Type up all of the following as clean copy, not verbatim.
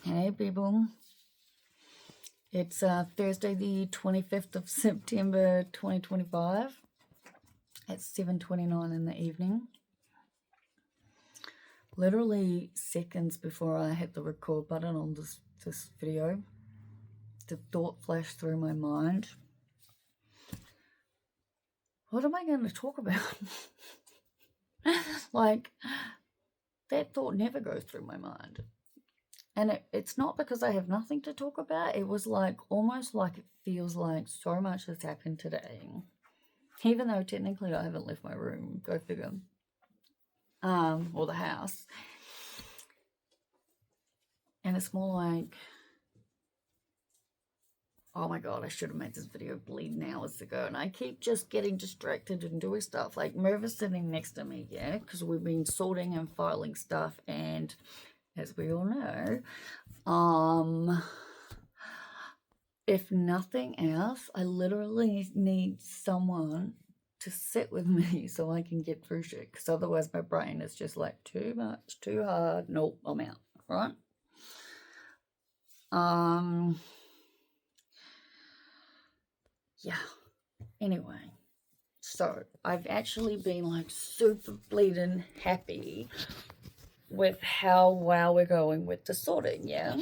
Hey people, it's Thursday the 25th of September 2025. It's 7:29 in the evening. Literally seconds before I hit the record button on this video, the thought flashed through my mind. What am I going to talk about? Like, that thought never goes through my mind. And it's not because I have nothing to talk about. It was like, almost like it feels like so much has happened today. Even though technically I haven't left my room, go figure. Or the house. And it's more like, oh my god, I should have made this video bleeding hours ago. And I keep just getting distracted and doing stuff. Like, Merva's sitting next to me, yeah? Because we've been sorting and filing stuff. And as we all know, if nothing else, I literally need someone to sit with me so I can get through shit, because otherwise my brain is just like, too much, too hard, nope, I'm out, right? Yeah, anyway, so I've actually been like super bleeding happy with how well we're going with the sorting, yeah?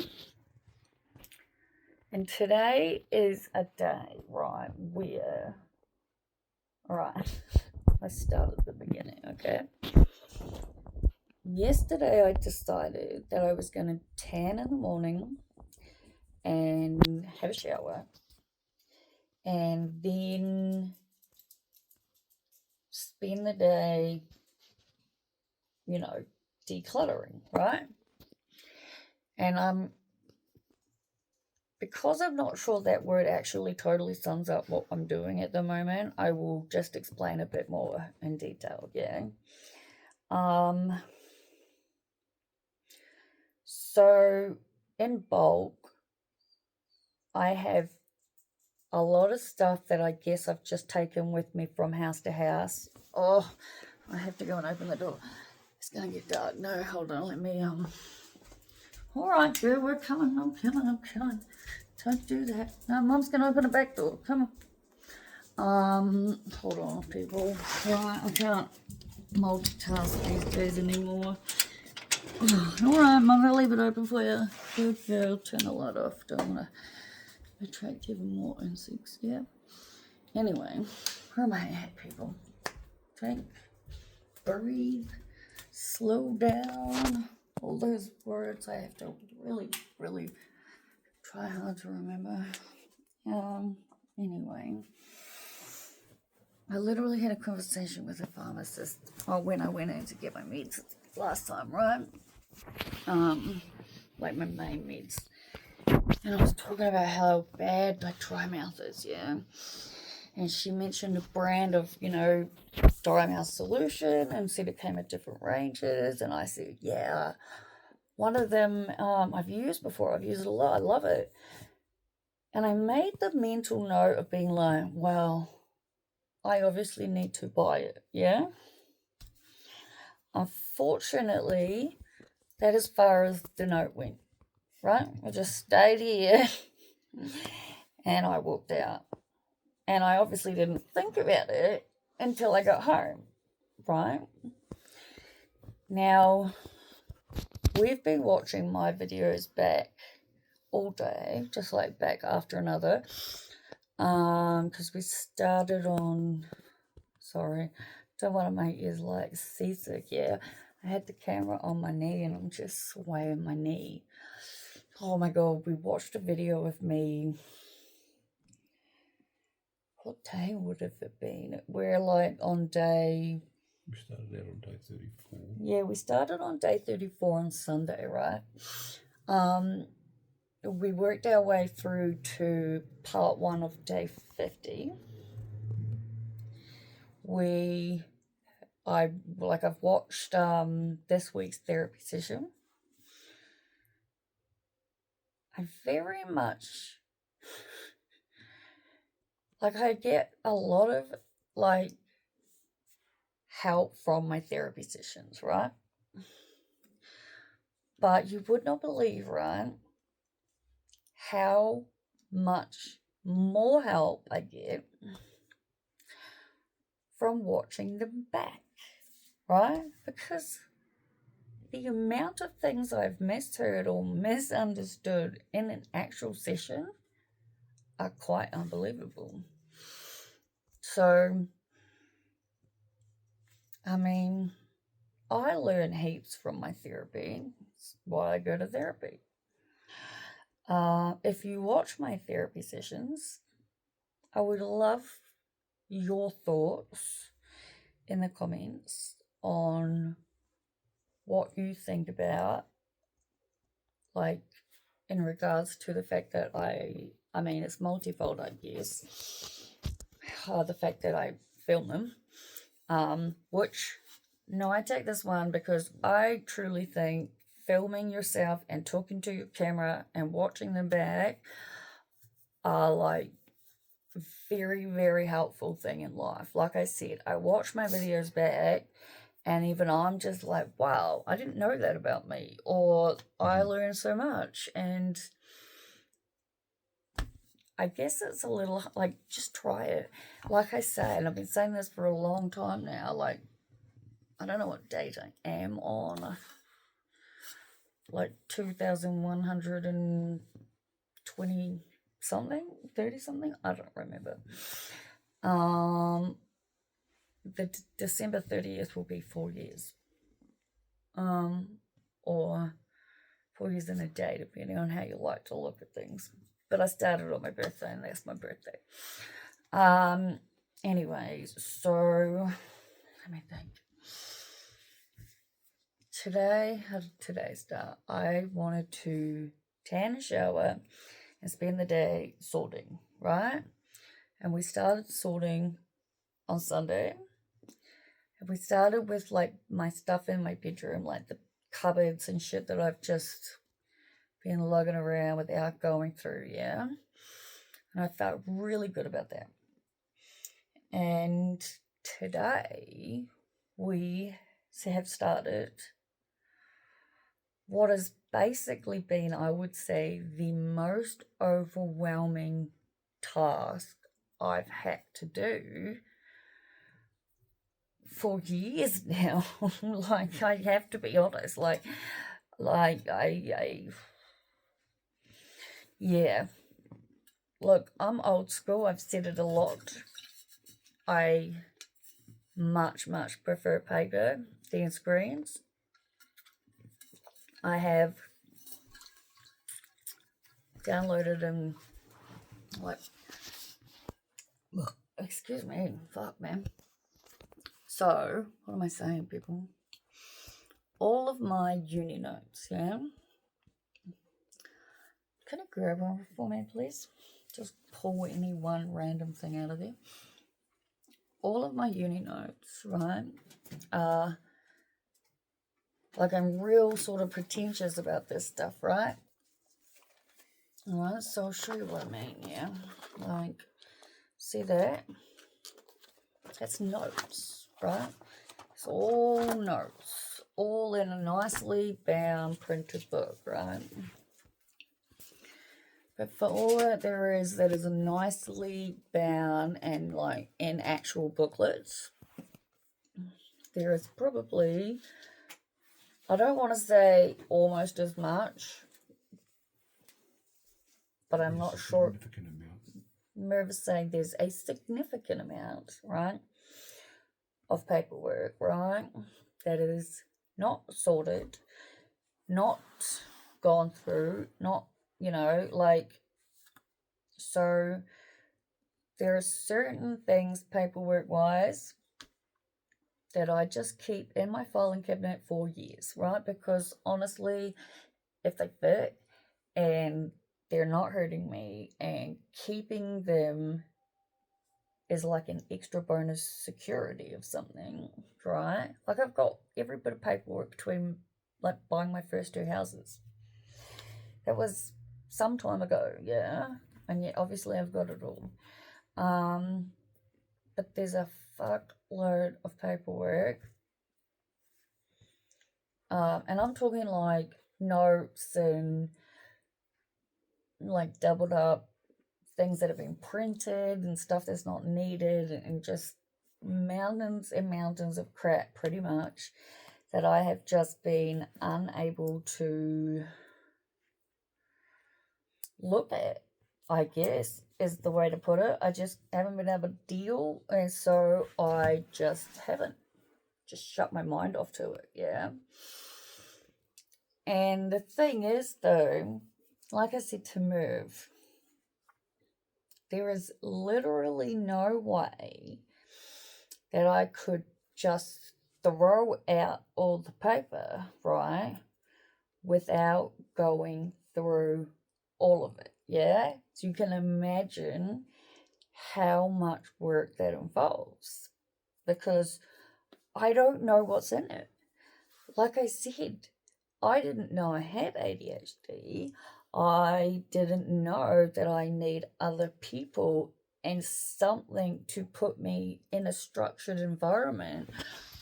And today is a day, right, where, alright, let's start at the beginning, okay? Yesterday I decided that I was going to tan in the morning and have a shower and then spend the day, you know, decluttering, right? And because I'm not sure that word actually totally sums up what I'm doing at the moment, I will just explain a bit more in detail, yeah? So in bulk, I have a lot of stuff that I guess I've just taken with me from house to house. Oh, I have to go and open the door. It's going to get dark. No, hold on, let me, all right, girl, we're coming. I'm coming. Don't do that. No, Mum's going to open the back door. Come on. Hold on, people. Right, I can't multitask these days anymore. All right, Mum, I'll leave it open for you. Good girl. Turn the light off. Don't want to attract even more insects, yeah? Anyway, where am I at, people? Think, breathe, slow down. All those words I have to really, really try hard to remember. Anyway, I literally had a conversation with a pharmacist when I went in to get my meds last time, right? Like my main meds. And I was talking about how bad my dry mouth is, yeah? And she mentioned a brand of, you know, dry mouth solution and said it came at different ranges. And I said, yeah. One of them I've used before. I've used it a lot. I love it. And I made the mental note of being like, well, I obviously need to buy it, yeah? Unfortunately, that as far as the note went, right? I just stayed here and I walked out. And I obviously didn't think about it until I got home, right? Now, we've been watching my videos back all day, just like back after another, because we started on, sorry, don't want to make you like seasick, yeah? I had the camera on my knee and I'm just swaying my knee. Oh my god, we watched a video of me. What day would have it been? We're like on day... We started out on day 34. Yeah, we started on day 34 on Sunday, right? We worked our way through to part 1 of day 50. I've watched this week's therapy session. I very much... like, I get a lot of, like, help from my therapy sessions, right? But you would not believe, right? how much more help I get from watching them back, right? Because the amount of things I've misheard or misunderstood in an actual session are quite unbelievable. So, I mean, I learn heaps from my therapy. That's why I go to therapy. If you watch my therapy sessions, I would love your thoughts in the comments on what you think about, like, in regards to the fact that I mean, it's multifold, I guess. The fact that I film them, which, no, I take this one because I truly think filming yourself and talking to your camera and watching them back are like very, very helpful thing in life. Like I said, I watch my videos back and even I'm just like, wow, I didn't know that about me, or I learned so much. And I guess it's a little like, just try it. Like I say, and I've been saying this for a long time now, like, I don't know what date I am on, like 2120 something, 30 something, I don't remember. The December 30th will be 4 years, or 4 years in a day, depending on how you like to look at things. But I started on my birthday, and that's my birthday. Anyways, so let me think. Today, how did today start? I wanted to tan, shower, and spend the day sorting, right? And we started sorting on Sunday. And we started with like my stuff in my bedroom, like the cupboards and shit that I've just been lugging around without going through, yeah? And I felt really good about that. And today we have started what has basically been, I would say, the most overwhelming task I've had to do for years now. Like, I have to be honest, yeah. Look, I'm old school. I've said it a lot. I much prefer paper than screens. I have downloaded and excuse me, fuck, man. So, what am I saying, people? All of my uni notes, yeah? Can you grab one for me, please? Just pull any one random thing out of there. All of my uni notes, right, are, like, I'm real sort of pretentious about this stuff, right? Alright, so I'll show you what I mean, yeah? Like, see that? That's notes, right? It's all notes, all in a nicely bound printed book, right? But for all that there is that is a nicely bound and like in actual booklets, there is probably, I don't want to say almost as much, but I'm not sure. I'm nervous saying there's a significant amount, right, of paperwork, right, that is not sorted, not gone through, not, you know, like, so there are certain things paperwork-wise that I just keep in my filing cabinet for years, right? Because honestly, if they fit and they're not hurting me, and keeping them is like an extra bonus security of something, right? Like, I've got every bit of paperwork between like buying my first 2 houses. That was some time ago, yeah? And yet obviously I've got it all. But there's a fuckload of paperwork. And I'm talking like notes and like doubled up things that have been printed and stuff that's not needed, and just mountains and mountains of crap pretty much that I have just been unable to look at, I guess, is the way to put it. I just haven't been able to deal, and so I just haven't just shut my mind off to it, yeah. And the thing is, though, like I said, to move, there is literally no way that I could just throw out all the paper, right, without going through all of it, yeah? So you can imagine how much work that involves, because I don't know what's in it. Like I said, I didn't know I had ADHD. I didn't know that I need other people and something to put me in a structured environment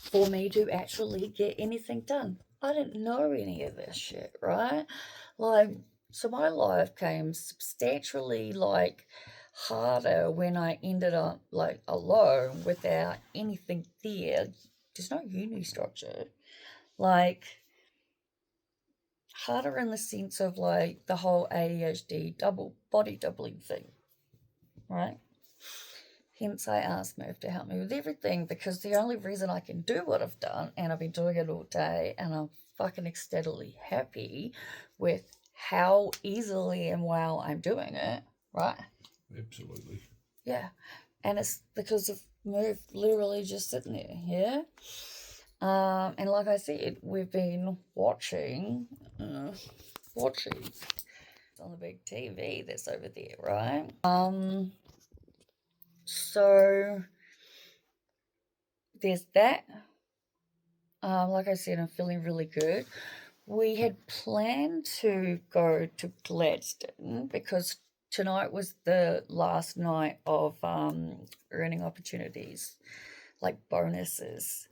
for me to actually get anything done. I didn't know any of this shit, right? Like, so my life came substantially, like, harder when I ended up, like, alone without anything there. There's no uni structure. Like, harder in the sense of, like, the whole ADHD body doubling thing, right? Hence, I asked Murph to help me with everything, because the only reason I can do what I've done, and I've been doing it all day, and I'm fucking ecstatically happy with how easily and well I'm doing it, right? Absolutely. Yeah. And it's because of Murph literally just sitting there, yeah? And like I said, we've been watching on the big TV that's over there, right? So there's that. Like I said, I'm feeling really good. We had planned to go to Gladstone because tonight was the last night of earning opportunities, like bonuses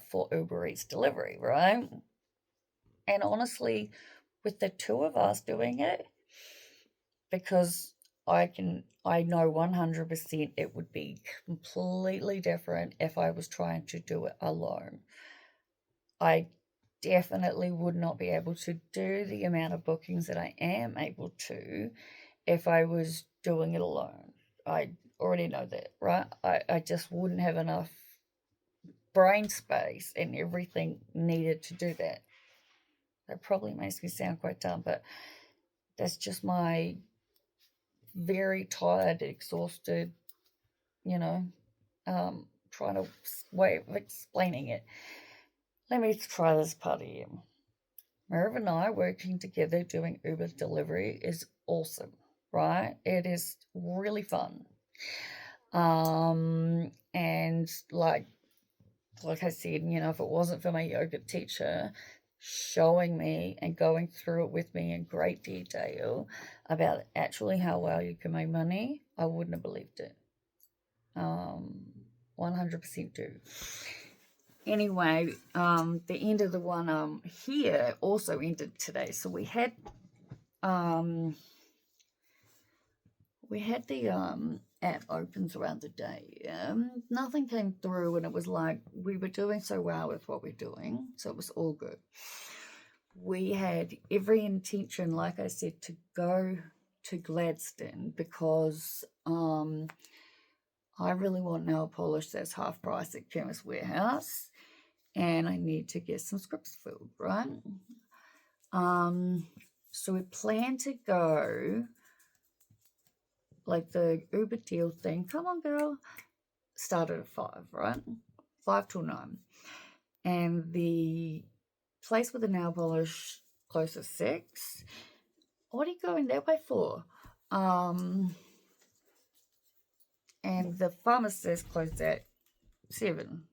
for Uber Eats delivery, right? And honestly, with the two of us doing it, because I know 100% it would be completely different if I was trying to do it alone. I definitely would not be able to do the amount of bookings that I am able to if I was doing it alone. I already know that, right? I just wouldn't have enough brain space and everything needed to do that. That probably makes me sound quite dumb, but that's just my very tired, exhausted, trying to way of explaining it. Let me try this part again. Merv and I working together doing Uber delivery is awesome, right? It is really fun. And like I said, if it wasn't for my yoga teacher showing me and going through it with me in great detail about actually how well you can make money, I wouldn't have believed it. 100% do. Anyway, the end of the one here also ended today. So we had the app opens around the day. Nothing came through, and it was like we were doing so well with what we're doing, so it was all good. We had every intention, like I said, to go to Gladstone because I really want nail polish that's half price at Chemist Warehouse, and I need to get some scripts filled, right? So we plan to go, like the Uber deal thing, come on girl, started at 5, right? 5 till 9. And the place with the nail polish closed at 6. What are you going that way for? And the pharmacist closed at 7.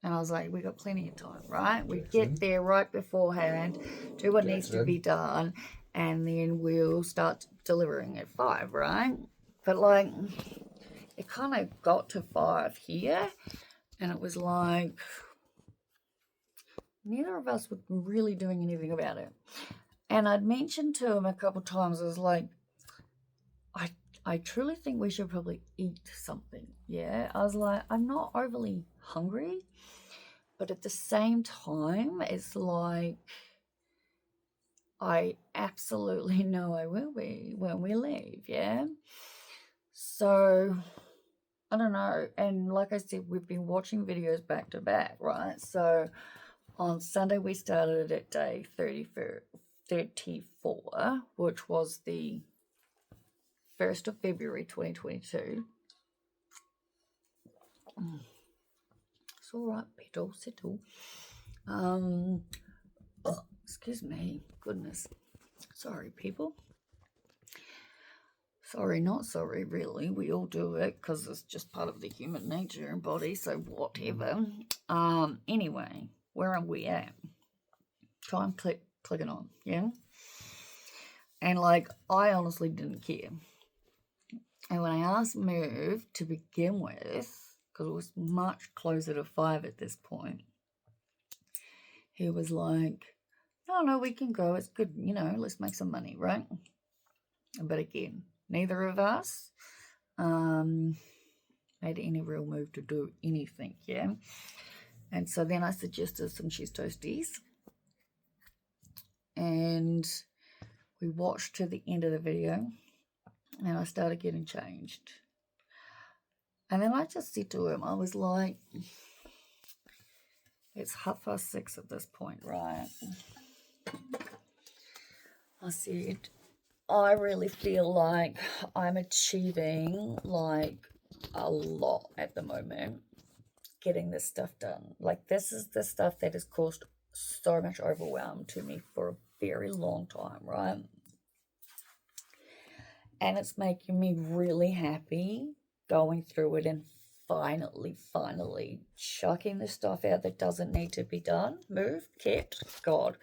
And I was like, we got plenty of time, right? We get there right beforehand, do what needs to be done, and then we'll start delivering at 5, right? But like, it kind of got to 5 here, and it was like, neither of us were really doing anything about it. And I'd mentioned to him a couple times, I was like, I truly think we should probably eat something. Yeah. I was like, I'm not overly hungry, but at the same time, it's like, I absolutely know I will be when we leave. Yeah. So I don't know. And like I said, we've been watching videos back to back, right? So on Sunday, we started at day 34, which was the 1st of February 2022. It's all right, Petal, settle. Excuse me, goodness. Sorry, people. Sorry, not sorry, really. We all do it because it's just part of the human nature and body, so whatever. Anyway, where are we at? So I'm clicking on, yeah? And like, I honestly didn't care. And when I asked Merv to begin with, because it was much closer to 5 at this point, he was like, no, we can go. It's good, let's make some money, right? But again, neither of us made any real move to do anything, yeah? And so then I suggested some cheese toasties. And we watched to the end of the video. And I started getting changed. And then I just said to him, I was like, it's 6:30 at this point, right? I said, I really feel like I'm achieving like a lot at the moment, getting this stuff done. Like, this is the stuff that has caused so much overwhelm to me for a very long time, right? And it's making me really happy going through it and finally chucking the stuff out that doesn't need to be done. Moved, kept. God,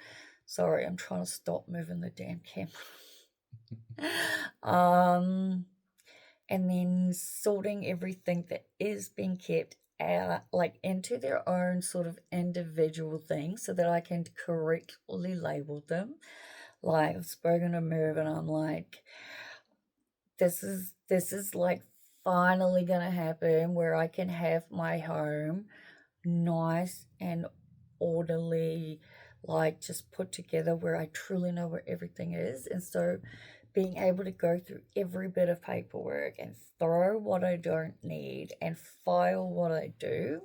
sorry, I'm trying to stop moving the damn camera. And then sorting everything that is being kept out, like into their own sort of individual things, so that I can correctly label them. Like, I've spoken to Merv and I'm like, this is like finally gonna happen, where I can have my home nice and orderly, like just put together, where I truly know where everything is. And so being able to go through every bit of paperwork and throw what I don't need and file what I do,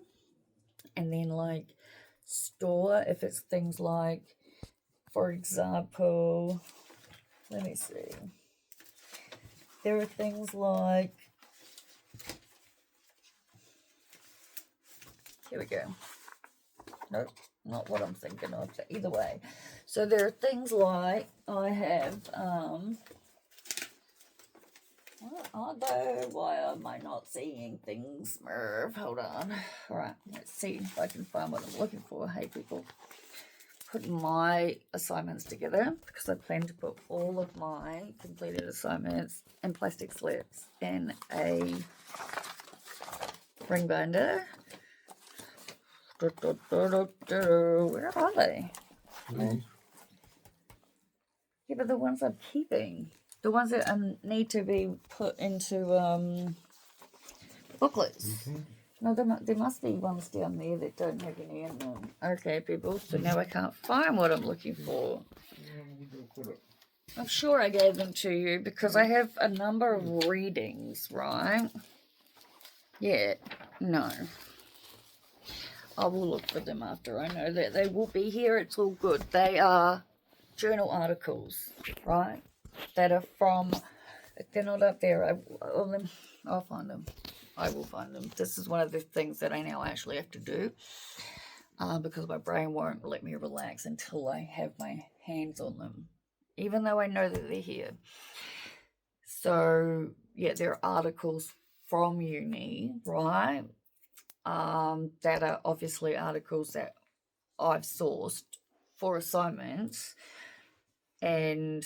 and then like store if it's things like, for example, let me see, there are things like, here we go. Nope, not what I'm thinking of. Either way. So there are things like, I have, what are they? Why am I not seeing things, Merv? Hold on. All right, let's see if I can find what I'm looking for. Hey, people. Put my assignments together, because I plan to put all of my completed assignments in plastic slips in a ring binder. Where are they? Please. Yeah, but the ones I'm keeping, the ones that need to be put into booklets. No, there must be ones down there that don't have any in them. Okay, people, so now I can't find what I'm looking for. I'm sure I gave them to you because I have a number of readings, right? Yeah, no. I will look for them after I know that they will be here. It's all good. They are journal articles, right? That are from, if they're not up there, I'll find them. I will find them. This is one of the things that I now actually have to do, because my brain won't let me relax until I have my hands on them, even though I know that they're here. So, yeah, there are articles from uni, right? That are obviously articles that I've sourced for assignments and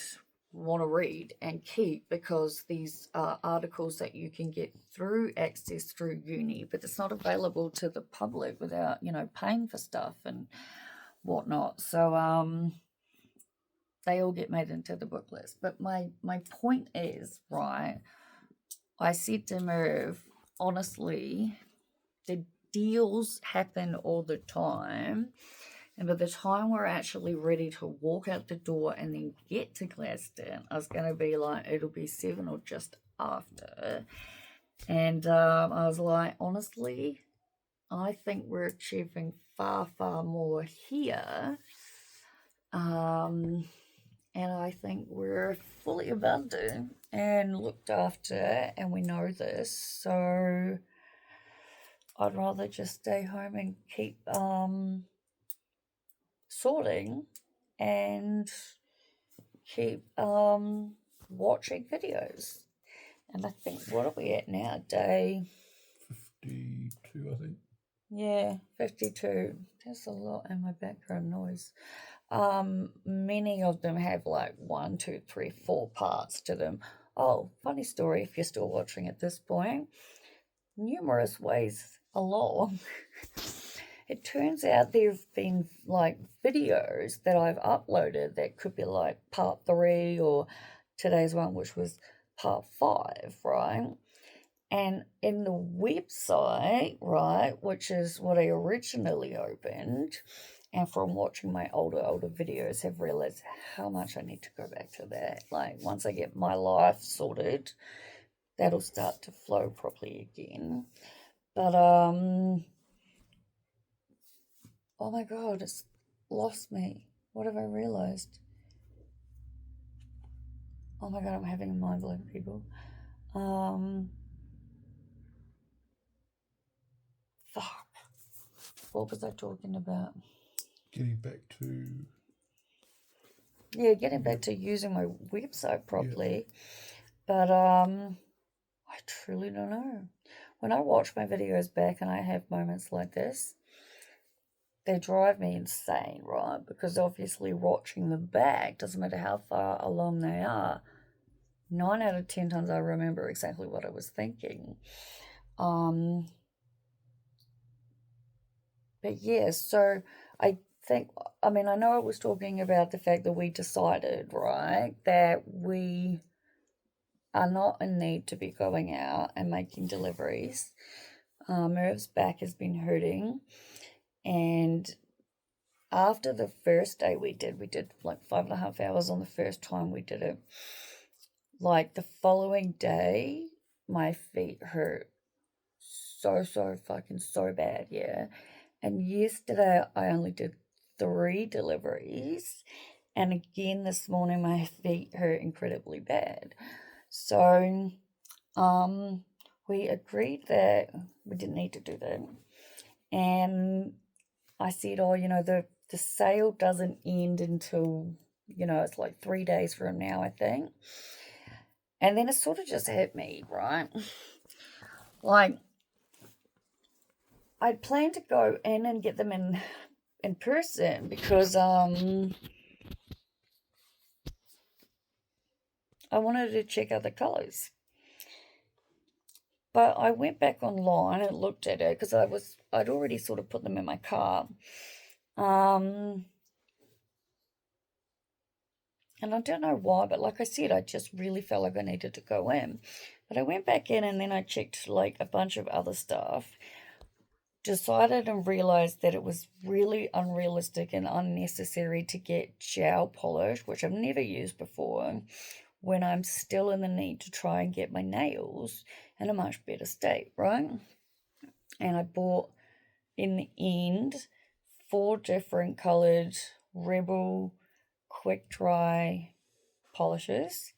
want to read and keep, because these are articles that you can get through access through uni, but it's not available to the public without, paying for stuff and whatnot. So, they all get made into the booklets. But my point is, right, I said to Merv, honestly, the deals happen all the time. And by the time we're actually ready to walk out the door and then get to Gladstone, I was going to be like, it'll be 7 or just after. And I was like, honestly, I think we're achieving far, far more here. And I think we're fully abundant and looked after, and we know this. So I'd rather just stay home and keep sorting and keep watching videos. And I think, what are we at now? Day 52, I think. Yeah, 52. There's a lot in my background noise. Many of them have like 1, 2, 3, 4 parts to them. Oh, funny story if you're still watching at this point. Numerous ways along. It turns out there have been like videos that I've uploaded that could be like part 3 or today's one, which was part 5, right? And in the website, right, which is what I originally opened, and from watching my older videos, have realized how much I need to go back to that. Like, once I get my life sorted, that'll start to flow properly again. But, oh my God, it's lost me. What have I realized? Oh my God, I'm having a mind blow, people. Fuck. What was I talking about? Getting back to... Yeah, getting back to using my website properly. But I truly don't know. When I watch my videos back and I have moments like this, they drive me insane, right? Because obviously watching them back, doesn't matter how far along they are, 9 out of 10 times I remember exactly what I was thinking. But yeah, so I think, I mean, I know I was talking about the fact that we decided, right, that we are not in need to be going out and making deliveries. Merv's back has been hurting, and after the first day we did like 5.5 hours on the first time we did it. Like the following day, my feet hurt so fucking so bad, yeah. And yesterday I only did 3 deliveries, and again this morning my feet hurt incredibly bad. So we agreed that we didn't need to do that. And I said, oh, the sale doesn't end until, it's like 3 days from now, I think. And then it sort of just hit me, right? Like, I'd planned to go in and get them in person because I wanted to check out the colours. But I went back online and looked at it because I'd already sort of put them in my car. And I don't know why, but like I said, I just really felt like I needed to go in. But I went back in and then I checked like a bunch of other stuff. Decided and realized that it was really unrealistic and unnecessary to get gel polish, which I've never used before, when I'm still in the need to try and get my nails in a much better state, right? And I bought, in the end, 4 different coloured Rebel quick dry polishes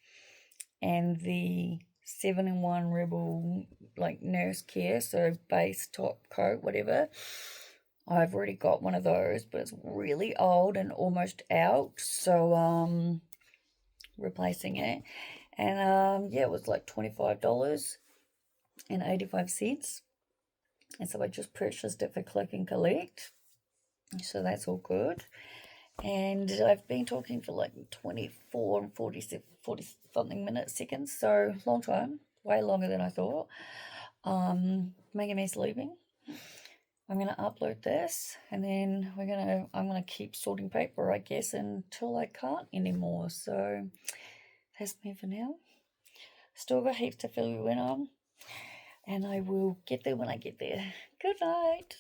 and the 7-in-1 Rebel like nurse care, so base, top coat, whatever. I've already got one of those, but it's really old and almost out, so replacing it. And yeah, it was like $25.85. And so I just purchased it for click and collect. So that's all good. And I've been talking for like 24 and 40 something seconds. So long time, way longer than I thought. Making me sleeping. I'm going to upload this, and then I'm going to keep sorting paper, I guess, until I can't anymore. So that's me for now. Still got heaps to fill you in on, and I will get there when I get there. Good night.